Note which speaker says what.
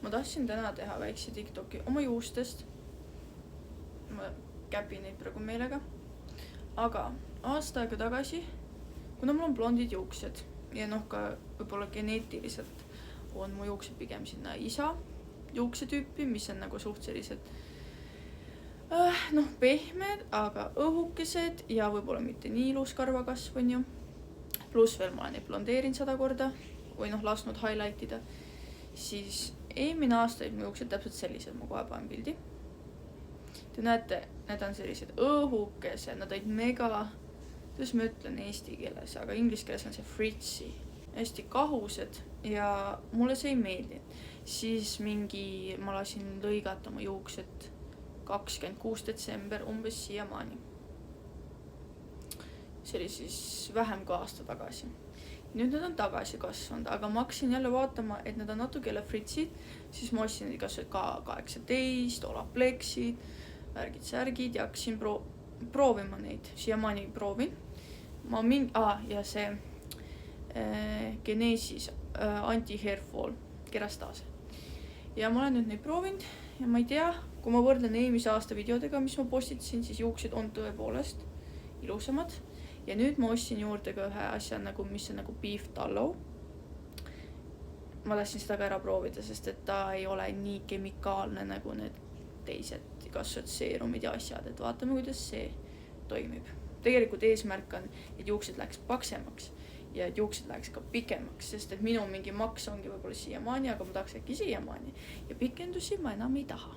Speaker 1: ma tahtsin täna teha väikse TikToki oma juustest. Ma käpin neid praegu meelega. Aga aasta aega tagasi, kuna mul on blondid juuksed ja ka võib-olla geneetiliselt on mu juuksed pigem sinna isa juuksetüüpi, mis on nagu suhteliselt pehmed, aga õhukesed ja võib-olla mitte nii ilus karvakasv on ju. Pluss veel ma olen neid blondeerinud 100 korda või lasknud highlight ida. Siis eelmine aasta olid mu juuksed täpselt sellised, ma kohe panen pildi. Te näete, need on sellised õhukesed, nad olid mega, kuidas ma ütlen eesti keeles, aga inglise keeles on see fritzy, hästi kahused ja mulle see ei meeldi. Siis ma lasin lõigata oma juuksed 26. detsember umbes siiamaani. See oli siis vähem kui aasta tagasi. Nüüd need on tagasi kasvanud, aga ma hakkasin jälle vaatama, et need on natuke jälle fritsid, siis ma ostsin kas K18, Olaplexid, värgid ja hakkasin proovima neid, siiamaani proovin. Ja see Genesis anti-hairfall kerastase. Ja ma olen nüüd neid proovinud ja ma ei tea, kui ma võrdlen eelmise aasta videodega, mis ma postitasin, siis juuksed on tõepoolest ilusamad. Ja nüüd ma ostsin juurde ka ühe asja, mis on beef tallow. Ma tahtsin seda ka ära proovida, sest et ta ei ole nii kemikaalne nagu need teised igasugused seerumid ja asjad, et vaatame, kuidas see toimib. Tegelikult eesmärk on, et juuksed läheks paksemaks ja et juuksed läheks ka pikemaks, sest et minu mingi maks ongi võib-olla siiamaani, aga ma tahaks äkki siiamaani ja pikendusi ma enam ei taha.